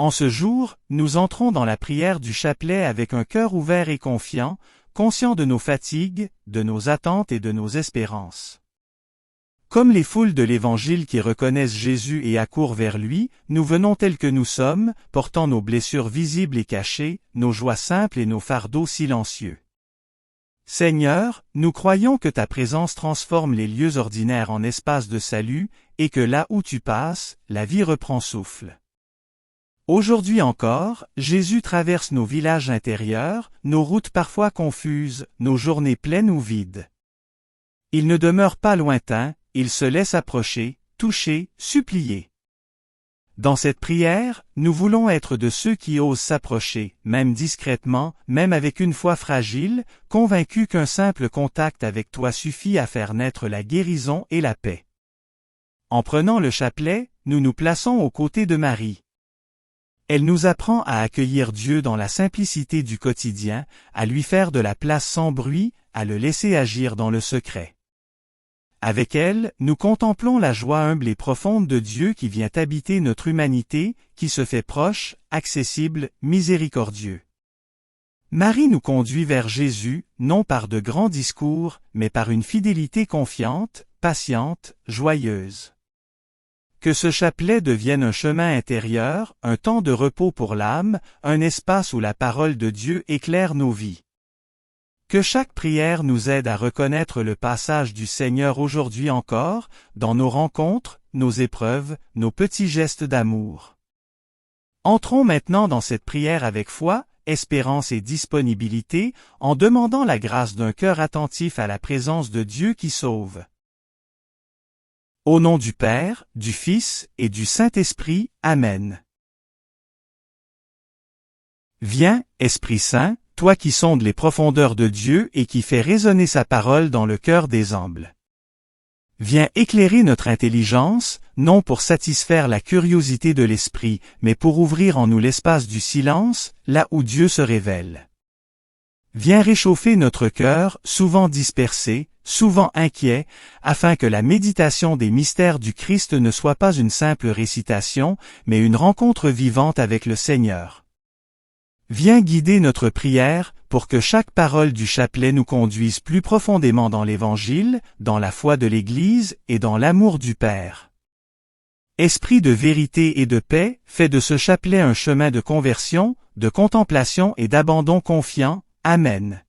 En ce jour, nous entrons dans la prière du chapelet avec un cœur ouvert et confiant, conscient de nos fatigues, de nos attentes et de nos espérances. Comme les foules de l'Évangile qui reconnaissent Jésus et accourent vers lui, nous venons tels que nous sommes, portant nos blessures visibles et cachées, nos joies simples et nos fardeaux silencieux. Seigneur, nous croyons que ta présence transforme les lieux ordinaires en espaces de salut, et que là où tu passes, la vie reprend souffle. Aujourd'hui encore, Jésus traverse nos villages intérieurs, nos routes parfois confuses, nos journées pleines ou vides. Il ne demeure pas lointain, il se laisse approcher, toucher, supplier. Dans cette prière, nous voulons être de ceux qui osent s'approcher, même discrètement, même avec une foi fragile, convaincus qu'un simple contact avec toi suffit à faire naître la guérison et la paix. En prenant le chapelet, nous nous plaçons aux côtés de Marie. Elle nous apprend à accueillir Dieu dans la simplicité du quotidien, à lui faire de la place sans bruit, à le laisser agir dans le secret. Avec elle, nous contemplons la joie humble et profonde de Dieu qui vient habiter notre humanité, qui se fait proche, accessible, miséricordieux. Marie nous conduit vers Jésus, non par de grands discours, mais par une fidélité confiante, patiente, joyeuse. Que ce chapelet devienne un chemin intérieur, un temps de repos pour l'âme, un espace où la parole de Dieu éclaire nos vies. Que chaque prière nous aide à reconnaître le passage du Seigneur aujourd'hui encore, dans nos rencontres, nos épreuves, nos petits gestes d'amour. Entrons maintenant dans cette prière avec foi, espérance et disponibilité, en demandant la grâce d'un cœur attentif à la présence de Dieu qui sauve. Au nom du Père, du Fils et du Saint-Esprit, Amen. Viens, Esprit Saint, toi qui sondes les profondeurs de Dieu et qui fais résonner sa parole dans le cœur des humbles. Viens éclairer notre intelligence, non pour satisfaire la curiosité de l'esprit, mais pour ouvrir en nous l'espace du silence, là où Dieu se révèle. Viens réchauffer notre cœur, souvent dispersé, souvent inquiet, afin que la méditation des mystères du Christ ne soit pas une simple récitation, mais une rencontre vivante avec le Seigneur. Viens guider notre prière, pour que chaque parole du chapelet nous conduise plus profondément dans l'Évangile, dans la foi de l'Église et dans l'amour du Père. Esprit de vérité et de paix, fais de ce chapelet un chemin de conversion, de contemplation et d'abandon confiant. Amen.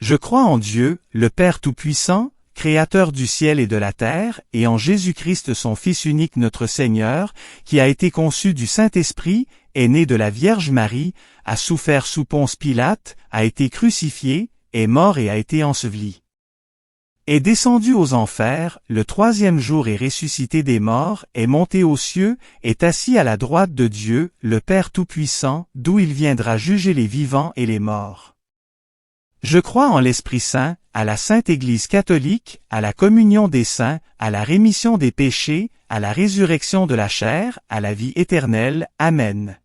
Je crois en Dieu, le Père Tout-Puissant, Créateur du ciel et de la terre, et en Jésus-Christ son Fils unique notre Seigneur, qui a été conçu du Saint-Esprit, est né de la Vierge Marie, a souffert sous Ponce Pilate, a été crucifié, est mort et a été enseveli. Est descendu aux enfers, le troisième jour est ressuscité des morts, est monté aux cieux, est assis à la droite de Dieu, le Père Tout-Puissant, d'où il viendra juger les vivants et les morts. Je crois en l'Esprit Saint, à la Sainte Église catholique, à la communion des saints, à la rémission des péchés, à la résurrection de la chair, à la vie éternelle. Amen.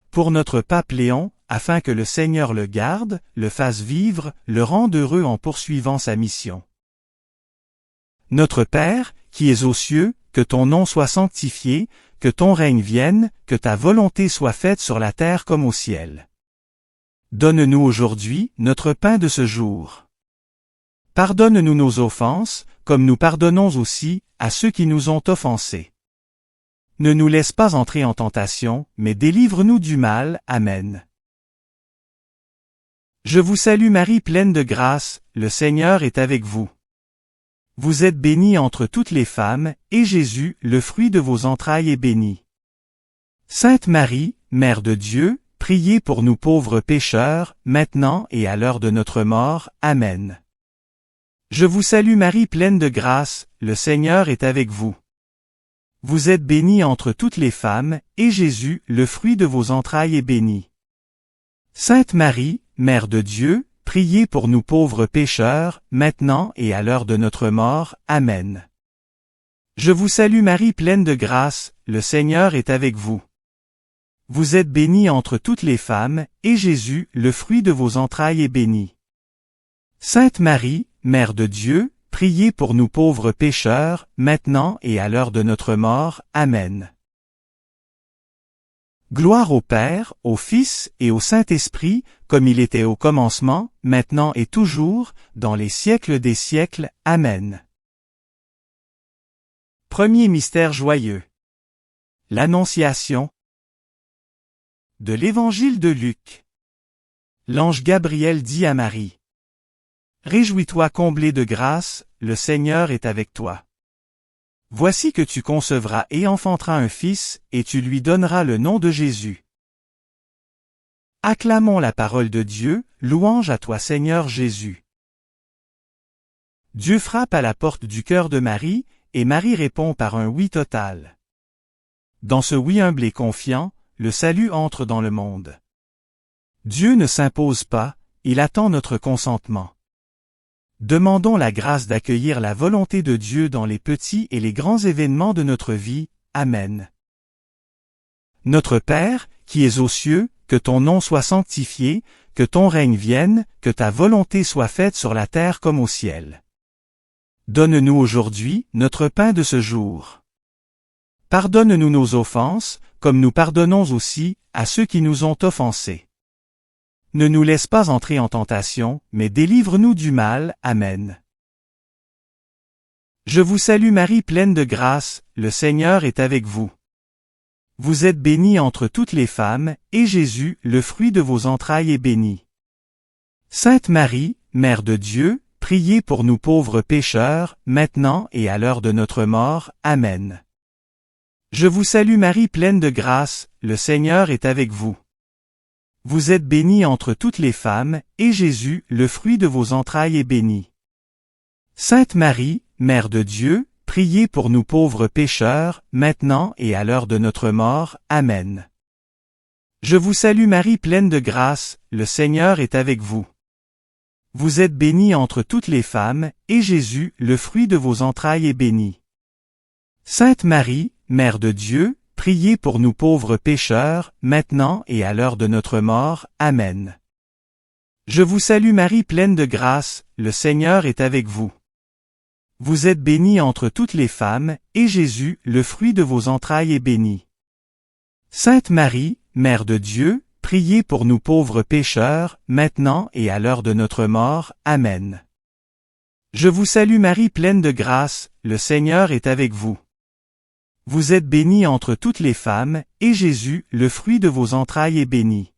Pour notre pape Léon, afin que le Seigneur le garde, le fasse vivre, le rende heureux en poursuivant sa mission. Notre Père, qui es aux cieux, que ton nom soit sanctifié, que ton règne vienne, que ta volonté soit faite sur la terre comme au ciel. Donne-nous aujourd'hui notre pain de ce jour. Pardonne-nous nos offenses, comme nous pardonnons aussi à ceux qui nous ont offensés. Ne nous laisse pas entrer en tentation, mais délivre-nous du mal. Amen. Je vous salue Marie pleine de grâce, le Seigneur est avec vous. Vous êtes bénie entre toutes les femmes, et Jésus, le fruit de vos entrailles, est béni. Sainte Marie, Mère de Dieu, priez pour nous pauvres pécheurs, maintenant et à l'heure de notre mort. Amen. Je vous salue Marie pleine de grâce, le Seigneur est avec vous. Vous êtes bénie entre toutes les femmes, et Jésus, le fruit de vos entrailles, est béni. Sainte Marie, Mère de Dieu, priez pour nous pauvres pécheurs, maintenant et à l'heure de notre mort. Amen. Je vous salue Marie pleine de grâce, le Seigneur est avec vous. Vous êtes bénie entre toutes les femmes, et Jésus, le fruit de vos entrailles, est béni. Sainte Marie, Mère de Dieu, priez pour nous pauvres pécheurs, maintenant et à l'heure de notre mort. Amen. Gloire au Père, au Fils et au Saint-Esprit, comme il était au commencement, maintenant et toujours, dans les siècles des siècles. Amen. Premier mystère joyeux. L'Annonciation. De l'Évangile de Luc. L'ange Gabriel dit à Marie: Réjouis-toi comblée de grâce, le Seigneur est avec toi. Voici que tu concevras et enfanteras un fils, et tu lui donneras le nom de Jésus. Acclamons la parole de Dieu, louange à toi Seigneur Jésus. Dieu frappe à la porte du cœur de Marie, et Marie répond par un oui total. Dans ce oui humble et confiant, le salut entre dans le monde. Dieu ne s'impose pas, il attend notre consentement. Demandons la grâce d'accueillir la volonté de Dieu dans les petits et les grands événements de notre vie. Amen. Notre Père, qui es aux cieux, que ton nom soit sanctifié, que ton règne vienne, que ta volonté soit faite sur la terre comme au ciel. Donne-nous aujourd'hui notre pain de ce jour. Pardonne-nous nos offenses, comme nous pardonnons aussi à ceux qui nous ont offensés. Ne nous laisse pas entrer en tentation, mais délivre-nous du mal. Amen. Je vous salue Marie pleine de grâce, le Seigneur est avec vous. Vous êtes bénie entre toutes les femmes, et Jésus, le fruit de vos entrailles, est béni. Sainte Marie, Mère de Dieu, priez pour nous pauvres pécheurs, maintenant et à l'heure de notre mort. Amen. Je vous salue Marie pleine de grâce, le Seigneur est avec vous. Vous êtes bénie entre toutes les femmes, et Jésus, le fruit de vos entrailles, est béni. Sainte Marie, Mère de Dieu, priez pour nous pauvres pécheurs, maintenant et à l'heure de notre mort. Amen. Je vous salue Marie pleine de grâce, le Seigneur est avec vous. Vous êtes bénie entre toutes les femmes, et Jésus, le fruit de vos entrailles, est béni. Sainte Marie, Mère de Dieu, priez pour nous pauvres pécheurs, maintenant et à l'heure de notre mort. Amen. Je vous salue Marie pleine de grâce, le Seigneur est avec vous. Vous êtes bénie entre toutes les femmes, et Jésus, le fruit de vos entrailles, est béni. Sainte Marie, Mère de Dieu, priez pour nous pauvres pécheurs, maintenant et à l'heure de notre mort. Amen. Je vous salue Marie pleine de grâce, le Seigneur est avec vous. Vous êtes bénie entre toutes les femmes, et Jésus, le fruit de vos entrailles, est béni.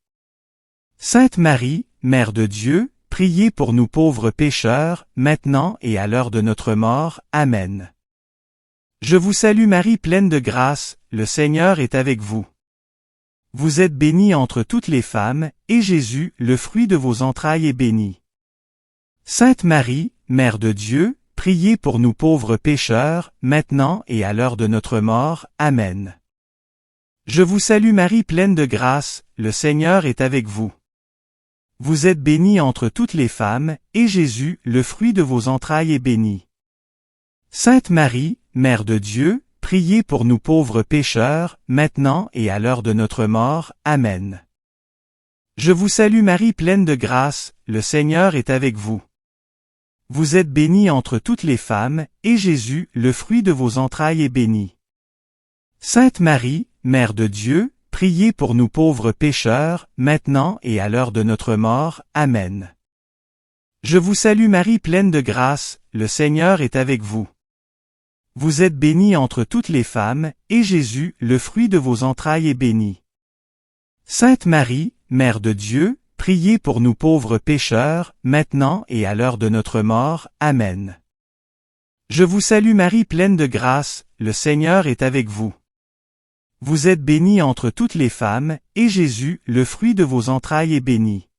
Sainte Marie, Mère de Dieu, priez pour nous pauvres pécheurs, maintenant et à l'heure de notre mort. Amen. Je vous salue Marie pleine de grâce, le Seigneur est avec vous. Vous êtes bénie entre toutes les femmes, et Jésus, le fruit de vos entrailles, est béni. Sainte Marie, Mère de Dieu, priez pour nous pauvres pécheurs, maintenant et à l'heure de notre mort. Amen. Je vous salue Marie pleine de grâce, le Seigneur est avec vous. Vous êtes bénie entre toutes les femmes, et Jésus, le fruit de vos entrailles, est béni. Sainte Marie, Mère de Dieu, priez pour nous pauvres pécheurs, maintenant et à l'heure de notre mort. Amen. Je vous salue Marie pleine de grâce, le Seigneur est avec vous. Vous êtes bénie entre toutes les femmes, et Jésus, le fruit de vos entrailles, est béni. Sainte Marie, Mère de Dieu, priez pour nous pauvres pécheurs, maintenant et à l'heure de notre mort. Amen. Je vous salue Marie pleine de grâce, le Seigneur est avec vous. Vous êtes bénie entre toutes les femmes, et Jésus, le fruit de vos entrailles, est béni. Sainte Marie, Mère de Dieu, priez pour nous pauvres pécheurs, maintenant et à l'heure de notre mort. Amen. Je vous salue Marie pleine de grâce, le Seigneur est avec vous. Vous êtes bénie entre toutes les femmes, et Jésus, le fruit de vos entrailles, est béni.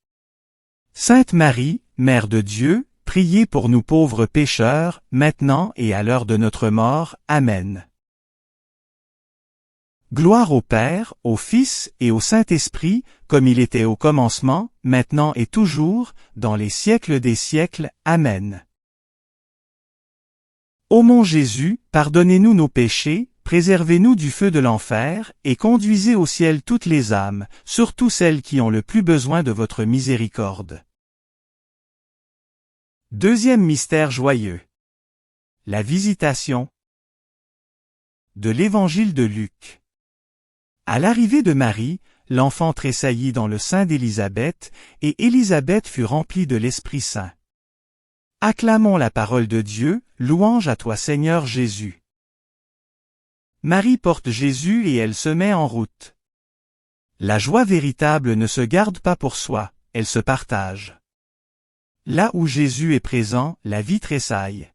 Sainte Marie, Mère de Dieu, priez pour nous pauvres pécheurs, maintenant et à l'heure de notre mort. Amen. Gloire au Père, au Fils et au Saint-Esprit, comme il était au commencement, maintenant et toujours, dans les siècles des siècles. Amen. Ô mon Jésus, pardonnez-nous nos péchés, préservez-nous du feu de l'enfer, et conduisez au ciel toutes les âmes, surtout celles qui ont le plus besoin de votre miséricorde. Deuxième mystère joyeux. La visitation. De l'Évangile de Luc. À l'arrivée de Marie, l'enfant tressaillit dans le sein d'Élisabeth, et Élisabeth fut remplie de l'Esprit Saint. Acclamons la parole de Dieu, louange à toi Seigneur Jésus. Marie porte Jésus et elle se met en route. La joie véritable ne se garde pas pour soi, elle se partage. Là où Jésus est présent, la vie tressaille.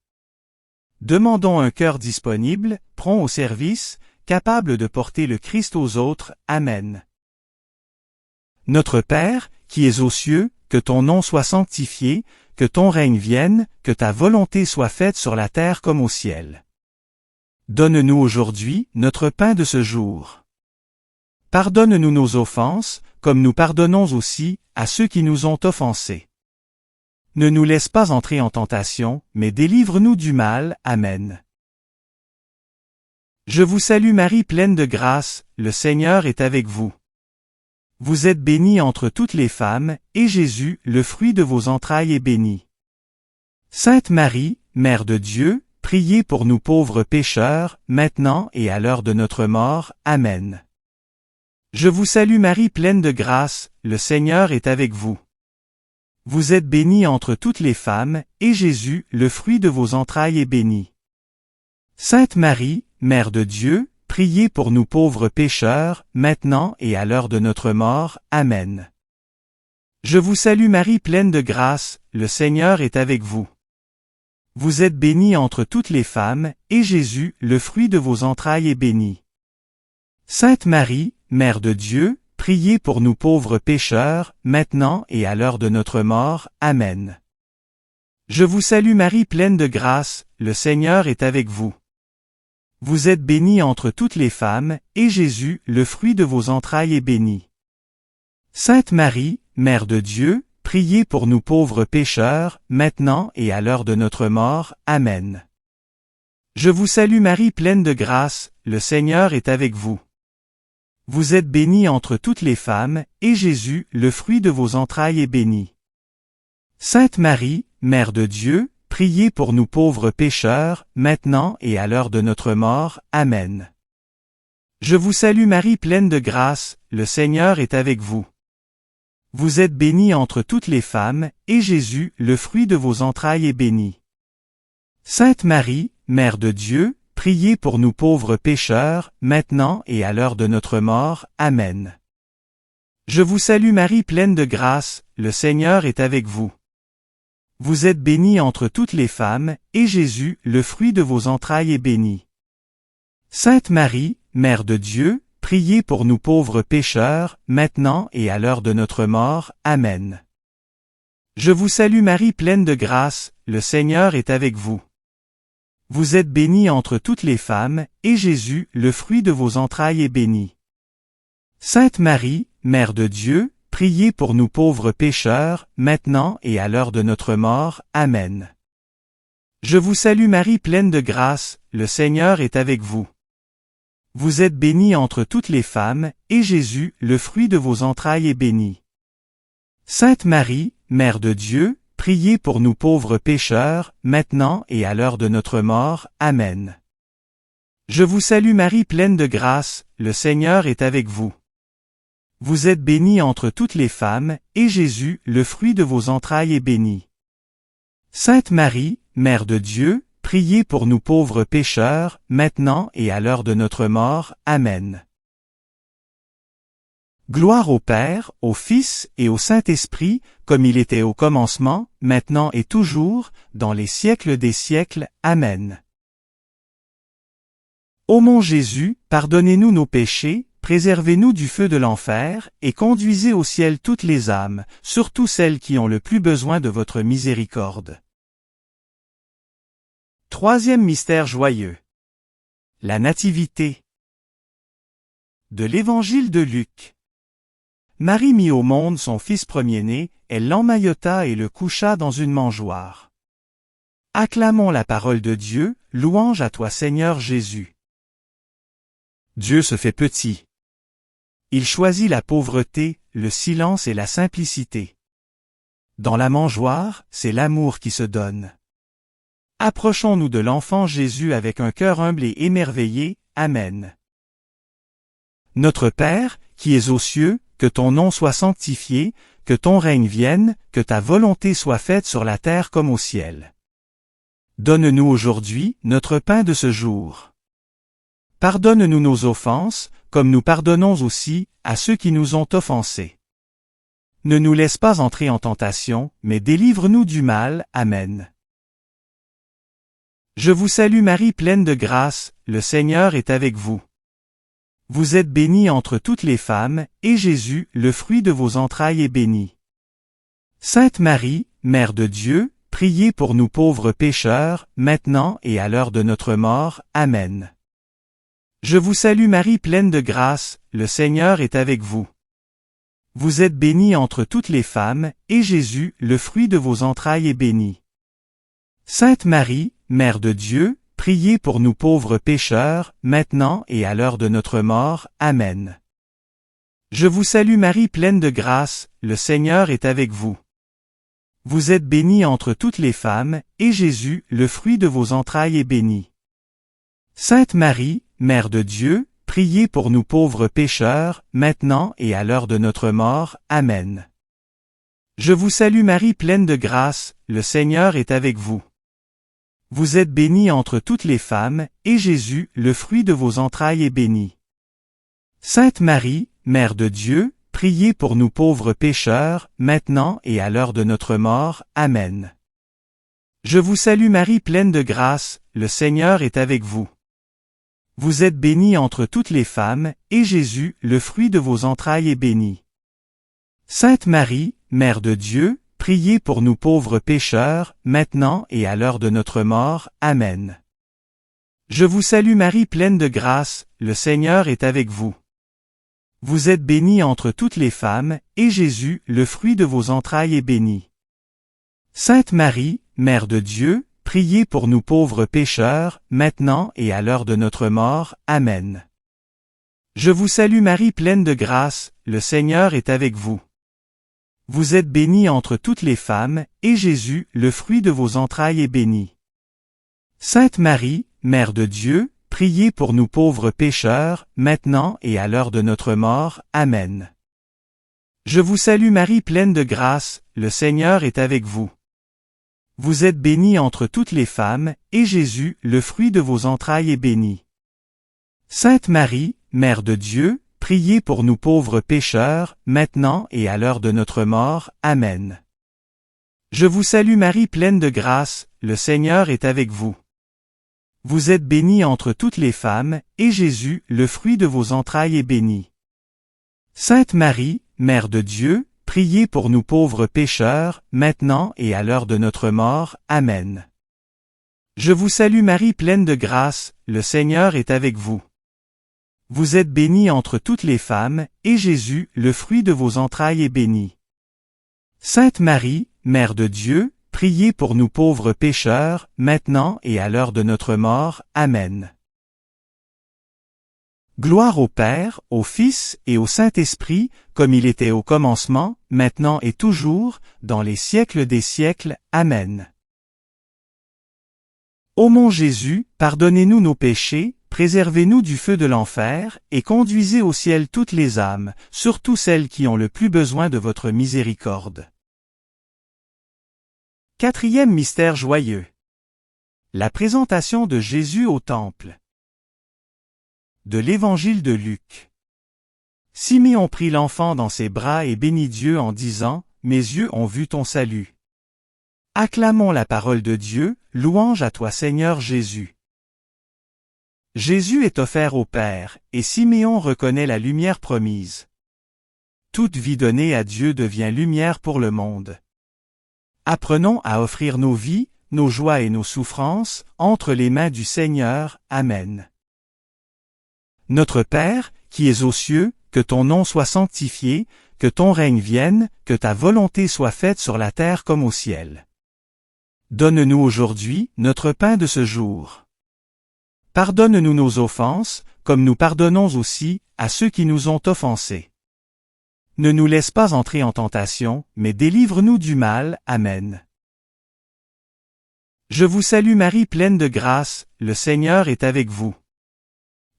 Demandons un cœur disponible, prompt au service, capable de porter le Christ aux autres. Amen. Notre Père, qui es aux cieux, que ton nom soit sanctifié, que ton règne vienne, que ta volonté soit faite sur la terre comme au ciel. Donne-nous aujourd'hui notre pain de ce jour. Pardonne-nous nos offenses, comme nous pardonnons aussi à ceux qui nous ont offensés. Ne nous laisse pas entrer en tentation, mais délivre-nous du mal. Amen. Je vous salue Marie pleine de grâce, le Seigneur est avec vous. Vous êtes bénie entre toutes les femmes, et Jésus, le fruit de vos entrailles, est béni. Sainte Marie, Mère de Dieu, priez pour nous pauvres pécheurs, maintenant et à l'heure de notre mort. Amen. Je vous salue Marie pleine de grâce, le Seigneur est avec vous. Vous êtes bénie entre toutes les femmes, et Jésus, le fruit de vos entrailles, est béni. Sainte Marie, Mère de Dieu, priez pour nous pauvres pécheurs, maintenant et à l'heure de notre mort. Amen. Je vous salue Marie pleine de grâce, le Seigneur est avec vous. Vous êtes bénie entre toutes les femmes, et Jésus, le fruit de vos entrailles, est béni. Sainte Marie, Mère de Dieu, priez pour nous pauvres pécheurs, maintenant et à l'heure de notre mort. Amen. Je vous salue Marie pleine de grâce, le Seigneur est avec vous. Vous êtes bénie entre toutes les femmes, et Jésus, le fruit de vos entrailles, est béni. Sainte Marie, Mère de Dieu, priez pour nous pauvres pécheurs, maintenant et à l'heure de notre mort. Amen. Je vous salue Marie pleine de grâce, le Seigneur est avec vous. Vous êtes bénie entre toutes les femmes, et Jésus, le fruit de vos entrailles, est béni. Sainte Marie, Mère de Dieu, priez pour nous pauvres pécheurs, maintenant et à l'heure de notre mort. Amen. Je vous salue Marie pleine de grâce, le Seigneur est avec vous. Vous êtes bénie entre toutes les femmes, et Jésus, le fruit de vos entrailles, est béni. Sainte Marie, Mère de Dieu, priez pour nous pauvres pécheurs, maintenant et à l'heure de notre mort. Amen. Je vous salue Marie pleine de grâce, le Seigneur est avec vous. Vous êtes bénie entre toutes les femmes, et Jésus, le fruit de vos entrailles, est béni. Sainte Marie, Mère de Dieu, priez pour nous pauvres pécheurs, maintenant et à l'heure de notre mort. Amen. Je vous salue Marie pleine de grâce, le Seigneur est avec vous. Vous êtes bénie entre toutes les femmes, et Jésus, le fruit de vos entrailles, est béni. Sainte Marie, Mère de Dieu, priez pour nous pauvres pécheurs, maintenant et à l'heure de notre mort. Amen. Je vous salue Marie pleine de grâce, le Seigneur est avec vous. Vous êtes bénie entre toutes les femmes, et Jésus, le fruit de vos entrailles, est béni. Sainte Marie, Mère de Dieu, priez pour nous pauvres pécheurs, maintenant et à l'heure de notre mort. Amen. Je vous salue Marie pleine de grâce, le Seigneur est avec vous. Vous êtes bénie entre toutes les femmes, et Jésus, le fruit de vos entrailles, est béni. Sainte Marie, Mère de Dieu, priez pour nous pauvres pécheurs, maintenant et à l'heure de notre mort. Amen. Gloire au Père, au Fils et au Saint-Esprit, comme il était au commencement, maintenant et toujours, dans les siècles des siècles. Amen. Ô mon Jésus, pardonnez-nous nos péchés, préservez-nous du feu de l'enfer, et conduisez au ciel toutes les âmes, surtout celles qui ont le plus besoin de votre miséricorde. Troisième mystère joyeux. La Nativité. De l'Évangile de Luc. Marie mit au monde son fils premier-né, elle l'emmaillota et le coucha dans une mangeoire. Acclamons la parole de Dieu, louange à toi Seigneur Jésus. Dieu se fait petit. Il choisit la pauvreté, le silence et la simplicité. Dans la mangeoire, c'est l'amour qui se donne. Approchons-nous de l'enfant Jésus avec un cœur humble et émerveillé. Amen. Notre Père, qui es aux cieux, que ton nom soit sanctifié, que ton règne vienne, que ta volonté soit faite sur la terre comme au ciel. Donne-nous aujourd'hui notre pain de ce jour. Pardonne-nous nos offenses, comme nous pardonnons aussi à ceux qui nous ont offensés. Ne nous laisse pas entrer en tentation, mais délivre-nous du mal. Amen. Je vous salue Marie pleine de grâce, le Seigneur est avec vous. Vous êtes bénie entre toutes les femmes, et Jésus, le fruit de vos entrailles, est béni. Sainte Marie, Mère de Dieu, priez pour nous pauvres pécheurs, maintenant et à l'heure de notre mort. Amen. Je vous salue Marie pleine de grâce, le Seigneur est avec vous. Vous êtes bénie entre toutes les femmes, et Jésus, le fruit de vos entrailles, est béni. Sainte Marie, Mère de Dieu, priez pour nous pauvres pécheurs, maintenant et à l'heure de notre mort. Amen. Je vous salue Marie pleine de grâce, le Seigneur est avec vous. Vous êtes bénie entre toutes les femmes, et Jésus, le fruit de vos entrailles, est béni. Sainte Marie, Mère de Dieu, priez pour nous pauvres pécheurs, maintenant et à l'heure de notre mort. Amen. Je vous salue Marie pleine de grâce, le Seigneur est avec vous. Vous êtes bénie entre toutes les femmes, et Jésus, le fruit de vos entrailles, est béni. Sainte Marie, Mère de Dieu, priez pour nous pauvres pécheurs, maintenant et à l'heure de notre mort. Amen. Je vous salue Marie pleine de grâce, le Seigneur est avec vous. Vous êtes bénie entre toutes les femmes, et Jésus, le fruit de vos entrailles, est béni. Sainte Marie, Mère de Dieu, priez pour nous pauvres pécheurs, maintenant et à l'heure de notre mort. Amen. Je vous salue Marie pleine de grâce, le Seigneur est avec vous. Vous êtes bénie entre toutes les femmes, et Jésus, le fruit de vos entrailles, est béni. Sainte Marie, Mère de Dieu, priez pour nous pauvres pécheurs, maintenant et à l'heure de notre mort. Amen. Je vous salue Marie pleine de grâce, le Seigneur est avec vous. Vous êtes bénie entre toutes les femmes, et Jésus, le fruit de vos entrailles, est béni. Sainte Marie, Mère de Dieu, priez pour nous pauvres pécheurs, maintenant et à l'heure de notre mort. Amen. Je vous salue Marie pleine de grâce, le Seigneur est avec vous. Vous êtes bénie entre toutes les femmes, et Jésus, le fruit de vos entrailles, est béni. Sainte Marie, Mère de Dieu, priez pour nous pauvres pécheurs, maintenant et à l'heure de notre mort. Amen. Je vous salue Marie pleine de grâce, le Seigneur est avec vous. Vous êtes bénie entre toutes les femmes, et Jésus, le fruit de vos entrailles, est béni. Sainte Marie, Mère de Dieu, priez pour nous pauvres pécheurs, maintenant et à l'heure de notre mort. Amen. Je vous salue Marie pleine de grâce, le Seigneur est avec vous. Vous êtes bénie entre toutes les femmes, et Jésus, le fruit de vos entrailles, est béni. Sainte Marie, Mère de Dieu, priez pour nous pauvres pécheurs, maintenant et à l'heure de notre mort. Amen. Gloire au Père, au Fils et au Saint-Esprit, comme il était au commencement, maintenant et toujours, dans les siècles des siècles. Amen. Ô mon Jésus, pardonnez-nous nos péchés, préservez-nous du feu de l'enfer, et conduisez au ciel toutes les âmes, surtout celles qui ont le plus besoin de votre miséricorde. Quatrième mystère joyeux. La présentation de Jésus au Temple. De l'Évangile de Luc. Siméon prit l'enfant dans ses bras et bénit Dieu en disant, « Mes yeux ont vu ton salut. » Acclamons la parole de Dieu, louange à toi Seigneur Jésus. Jésus est offert au Père, et Siméon reconnaît la lumière promise. Toute vie donnée à Dieu devient lumière pour le monde. Apprenons à offrir nos vies, nos joies et nos souffrances, entre les mains du Seigneur. Amen. Notre Père, qui es aux cieux, que ton nom soit sanctifié, que ton règne vienne, que ta volonté soit faite sur la terre comme au ciel. Donne-nous aujourd'hui notre pain de ce jour. Pardonne-nous nos offenses, comme nous pardonnons aussi à ceux qui nous ont offensés. Ne nous laisse pas entrer en tentation, mais délivre-nous du mal. Amen. Je vous salue Marie pleine de grâce, le Seigneur est avec vous.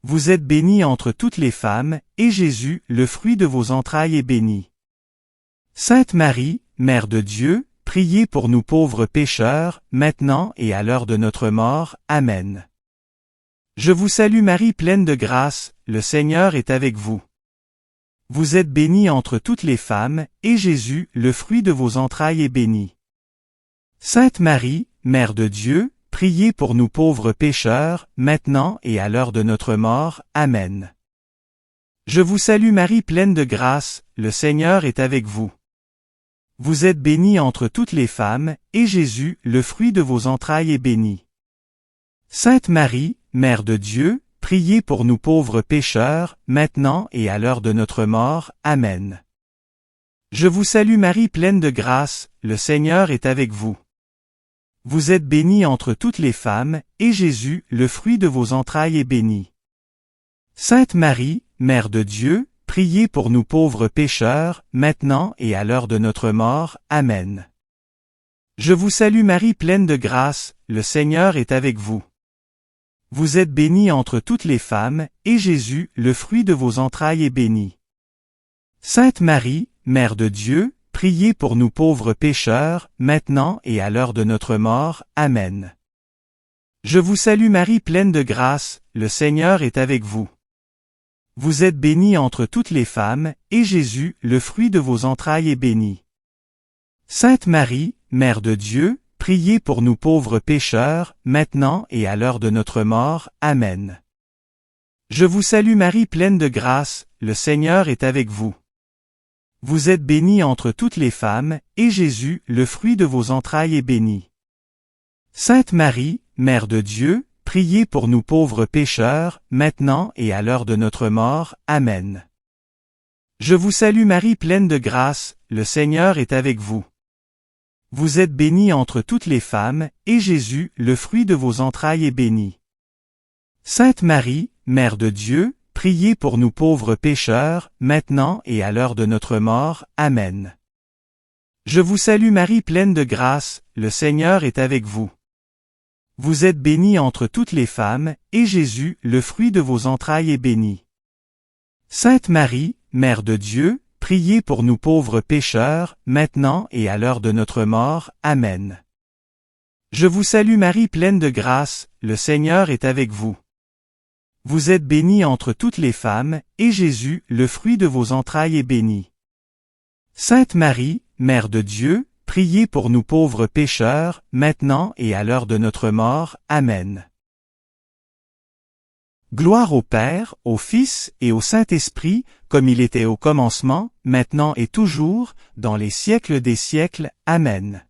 Vous êtes bénie entre toutes les femmes, et Jésus, le fruit de vos entrailles, est béni. Sainte Marie, Mère de Dieu, priez pour nous pauvres pécheurs, maintenant et à l'heure de notre mort. Amen. Je vous salue Marie pleine de grâce, le Seigneur est avec vous. Vous êtes bénie entre toutes les femmes, et Jésus, le fruit de vos entrailles, est béni. Sainte Marie, Mère de Dieu, priez pour nous pauvres pécheurs, maintenant et à l'heure de notre mort. Amen. Je vous salue Marie pleine de grâce, le Seigneur est avec vous. Vous êtes bénie entre toutes les femmes, et Jésus, le fruit de vos entrailles, est béni. Sainte Marie, Mère de Dieu, priez pour nous pauvres pécheurs, maintenant et à l'heure de notre mort. Amen. Je vous salue Marie pleine de grâce, le Seigneur est avec vous. Vous êtes bénie entre toutes les femmes, et Jésus, le fruit de vos entrailles, est béni. Sainte Marie, Mère de Dieu, priez pour nous pauvres pécheurs, maintenant et à l'heure de notre mort. Amen. Je vous salue Marie pleine de grâce, le Seigneur est avec vous. Vous êtes bénie entre toutes les femmes, et Jésus, le fruit de vos entrailles, est béni. Sainte Marie, Mère de Dieu, priez pour nous pauvres pécheurs, maintenant et à l'heure de notre mort. Amen. Je vous salue Marie pleine de grâce, le Seigneur est avec vous. Vous êtes bénie entre toutes les femmes, et Jésus, le fruit de vos entrailles, est béni. Sainte Marie, Mère de Dieu, priez pour nous pauvres pécheurs, maintenant et à l'heure de notre mort. Amen. Je vous salue Marie pleine de grâce, le Seigneur est avec vous. Vous êtes bénie entre toutes les femmes, et Jésus, le fruit de vos entrailles, est béni. Sainte Marie, Mère de Dieu, priez pour nous pauvres pécheurs, maintenant et à l'heure de notre mort. Amen. Je vous salue Marie pleine de grâce, le Seigneur est avec vous. Vous êtes bénie entre toutes les femmes, et Jésus, le fruit de vos entrailles, est béni. Sainte Marie, Mère de Dieu, priez pour nous pauvres pécheurs, maintenant et à l'heure de notre mort. Amen. Je vous salue Marie pleine de grâce, le Seigneur est avec vous. Vous êtes bénie entre toutes les femmes, et Jésus, le fruit de vos entrailles, est béni. Sainte Marie, Mère de Dieu, priez pour nous pauvres pécheurs, maintenant et à l'heure de notre mort. Amen. Je vous salue Marie pleine de grâce, le Seigneur est avec vous. Vous êtes bénie entre toutes les femmes, et Jésus, le fruit de vos entrailles, est béni. Sainte Marie, Mère de Dieu, priez pour nous pauvres pécheurs, maintenant et à l'heure de notre mort. Amen. Gloire au Père, au Fils et au Saint-Esprit, comme il était au commencement, maintenant et toujours, dans les siècles des siècles. Amen.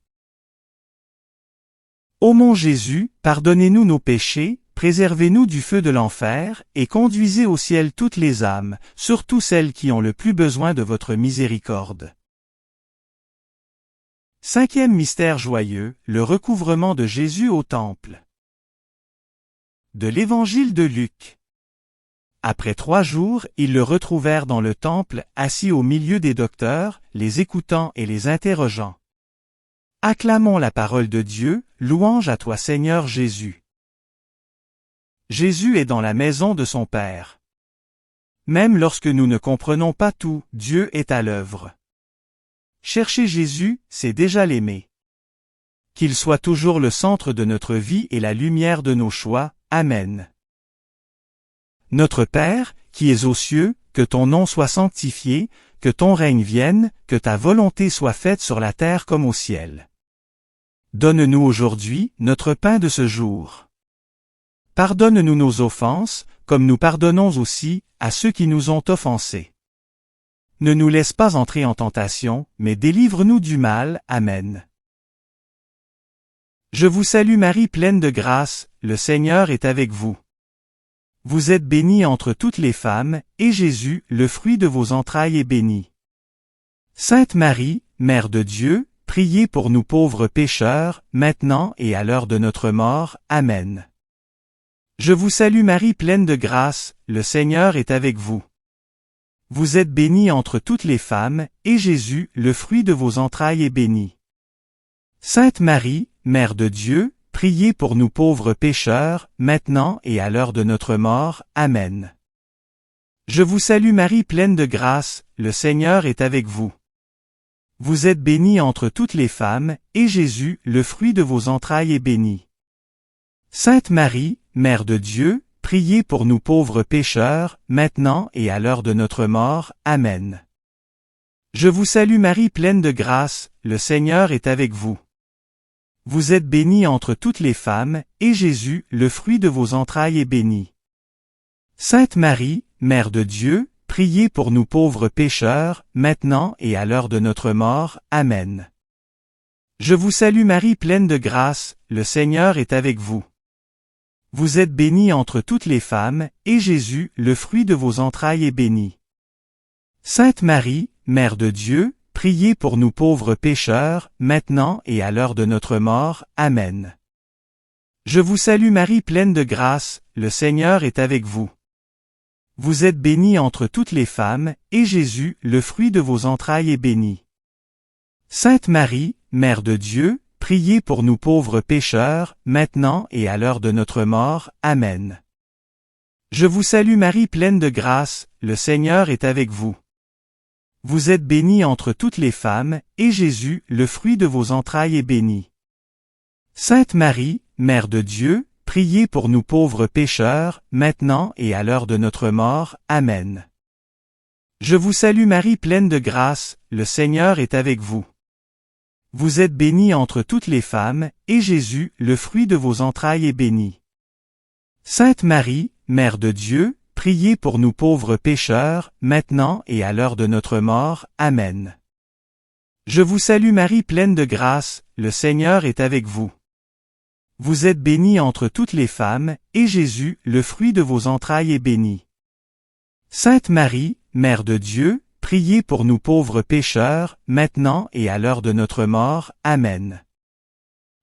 Ô mon Jésus, pardonnez-nous nos péchés, préservez-nous du feu de l'enfer, et conduisez au ciel toutes les âmes, surtout celles qui ont le plus besoin de votre miséricorde. Cinquième mystère joyeux, le recouvrement de Jésus au temple. De l'Évangile de Luc. Après 3 jours, ils le retrouvèrent dans le temple, assis au milieu des docteurs, les écoutant et les interrogeant. Acclamons la parole de Dieu, louange à toi Seigneur Jésus. Jésus est dans la maison de son Père. Même lorsque nous ne comprenons pas tout, Dieu est à l'œuvre. Chercher Jésus, c'est déjà l'aimer. Qu'il soit toujours le centre de notre vie et la lumière de nos choix. Amen. Notre Père, qui es aux cieux, que ton nom soit sanctifié, que ton règne vienne, que ta volonté soit faite sur la terre comme au ciel. Donne-nous aujourd'hui notre pain de ce jour. Pardonne-nous nos offenses, comme nous pardonnons aussi à ceux qui nous ont offensés. Ne nous laisse pas entrer en tentation, mais délivre-nous du mal. Amen. Je vous salue Marie pleine de grâce, le Seigneur est avec vous. Vous êtes bénie entre toutes les femmes, et Jésus, le fruit de vos entrailles, est béni. Sainte Marie, Mère de Dieu, priez pour nous pauvres pécheurs, maintenant et à l'heure de notre mort. Amen. Je vous salue Marie pleine de grâce, le Seigneur est avec vous. Vous êtes bénie entre toutes les femmes, et Jésus, le fruit de vos entrailles, est béni. Sainte Marie, Mère de Dieu, priez priez pour nous pauvres pécheurs, maintenant et à l'heure de notre mort. Amen. Je vous salue Marie pleine de grâce, le Seigneur est avec vous. Vous êtes bénie entre toutes les femmes, et Jésus, le fruit de vos entrailles, est béni. Sainte Marie, Mère de Dieu, priez pour nous pauvres pécheurs, maintenant et à l'heure de notre mort. Amen. Je vous salue Marie pleine de grâce, le Seigneur est avec vous. Vous êtes bénie entre toutes les femmes, et Jésus, le fruit de vos entrailles, est béni. Sainte Marie, Mère de Dieu, priez pour nous pauvres pécheurs, maintenant et à l'heure de notre mort. Amen. Je vous salue Marie pleine de grâce, le Seigneur est avec vous. Vous êtes bénie entre toutes les femmes, et Jésus, le fruit de vos entrailles, est béni. Sainte Marie, Mère de Dieu, priez pour nous pauvres pécheurs, maintenant et à l'heure de notre mort. Amen. Je vous salue Marie pleine de grâce, le Seigneur est avec vous. Vous êtes bénie entre toutes les femmes, et Jésus, le fruit de vos entrailles, est béni. Sainte Marie, Mère de Dieu, priez pour nous pauvres pécheurs, maintenant et à l'heure de notre mort. Amen. Je vous salue Marie pleine de grâce, le Seigneur est avec vous. Vous êtes bénie entre toutes les femmes, et Jésus, le fruit de vos entrailles, est béni. Sainte Marie, Mère de Dieu, priez pour nous pauvres pécheurs, maintenant et à l'heure de notre mort. Amen. Je vous salue Marie pleine de grâce, le Seigneur est avec vous. Vous êtes bénie entre toutes les femmes, et Jésus, le fruit de vos entrailles, est béni. Sainte Marie, Mère de Dieu, priez pour nous pauvres pécheurs, maintenant et à l'heure de notre mort. Amen. Je vous salue Marie pleine de grâce, le Seigneur est avec vous. Vous êtes bénie entre toutes les femmes, et Jésus, le fruit de vos entrailles, est béni. Sainte Marie, Mère de Dieu, priez pour nous pauvres pécheurs, maintenant et à l'heure de notre mort. Amen.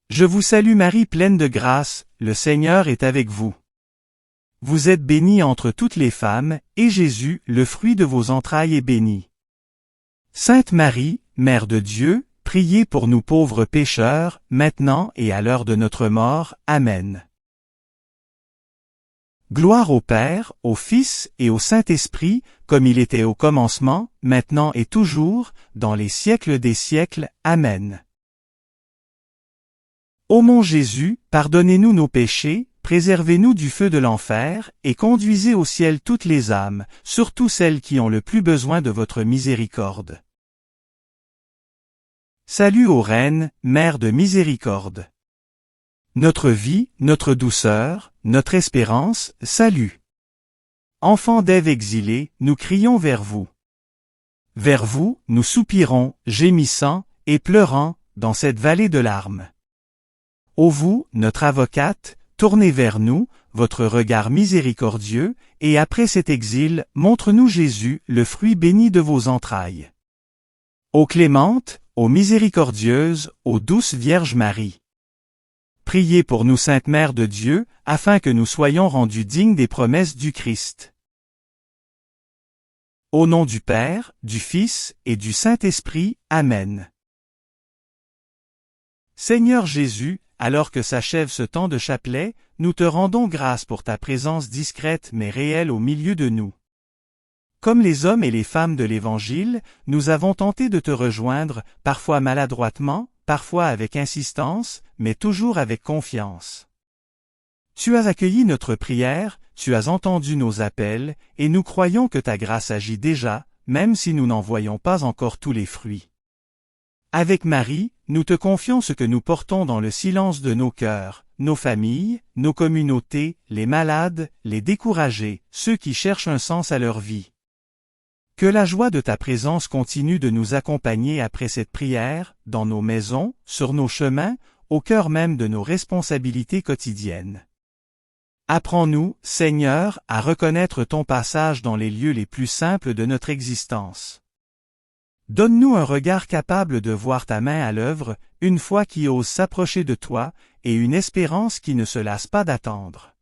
Je vous salue Marie pleine de grâce, le Seigneur est avec vous. Vous êtes bénie entre toutes les femmes, et Jésus, le fruit de vos entrailles, est béni. Sainte Marie, Mère de Dieu, priez pour nous pauvres pécheurs, maintenant et à l'heure de notre mort. Amen. Gloire au Père, au Fils et au Saint-Esprit, comme il était au commencement, maintenant et toujours, dans les siècles des siècles. Amen. Ô mon Jésus, pardonnez-nous nos péchés, préservez-nous du feu de l'enfer, et conduisez au ciel toutes les âmes, surtout celles qui ont le plus besoin de votre miséricorde. Salut ô Reine, Mère de miséricorde. Notre vie, notre douceur, notre espérance, salut. Enfants d'Ève exilés, nous crions vers vous. Vers vous, nous soupirons, gémissant, et pleurant, dans cette vallée de larmes. Ô vous, notre avocate, tournez vers nous, votre regard miséricordieux, et après cet exil, montre-nous Jésus, le fruit béni de vos entrailles. Ô clémente, ô miséricordieuse, ô douce Vierge Marie. Priez pour nous Sainte Mère de Dieu, afin que nous soyons rendus dignes des promesses du Christ. Au nom du Père, du Fils et du Saint-Esprit. Amen. Seigneur Jésus, alors que s'achève ce temps de chapelet, nous te rendons grâce pour ta présence discrète mais réelle au milieu de nous. Comme les hommes et les femmes de l'Évangile, nous avons tenté de te rejoindre, parfois maladroitement, parfois avec insistance, mais toujours avec confiance. Tu as accueilli notre prière, tu as entendu nos appels, et nous croyons que ta grâce agit déjà, même si nous n'en voyons pas encore tous les fruits. Avec Marie, nous te confions ce que nous portons dans le silence de nos cœurs, nos familles, nos communautés, les malades, les découragés, ceux qui cherchent un sens à leur vie. Que la joie de ta présence continue de nous accompagner après cette prière, dans nos maisons, sur nos chemins, au cœur même de nos responsabilités quotidiennes. Apprends-nous, Seigneur, à reconnaître ton passage dans les lieux les plus simples de notre existence. Donne-nous un regard capable de voir ta main à l'œuvre, une foi qui ose s'approcher de toi, et une espérance qui ne se lasse pas d'attendre.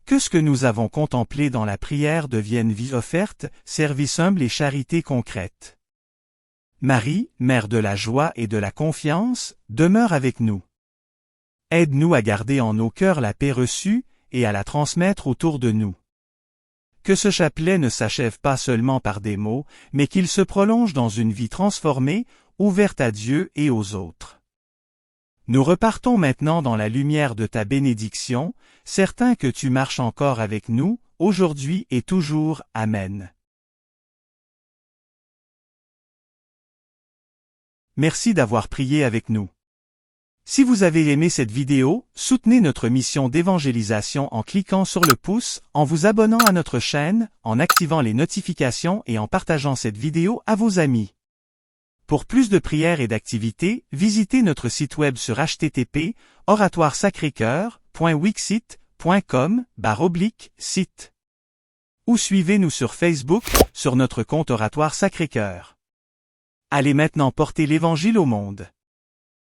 Que ce que nous avons contemplé dans la prière devienne vie offerte, service humble et charité concrète. Marie, Mère de la joie et de la confiance, demeure avec nous. Aide-nous à garder en nos cœurs la paix reçue et à la transmettre autour de nous. Que ce chapelet ne s'achève pas seulement par des mots, mais qu'il se prolonge dans une vie transformée, ouverte à Dieu et aux autres. Nous repartons maintenant dans la lumière de ta bénédiction, certains que tu marches encore avec nous, aujourd'hui et toujours. Amen. Merci d'avoir prié avec nous. Si vous avez aimé cette vidéo, soutenez notre mission d'évangélisation en cliquant sur le pouce, en vous abonnant à notre chaîne, en activant les notifications et en partageant cette vidéo à vos amis. Pour plus de prières et d'activités, visitez notre site web sur http://oratoiresacrécoeur.wixsite.com/site. Ou suivez-nous sur Facebook, sur notre compte Oratoire Sacré-Cœur. Allez maintenant porter l'Évangile au monde.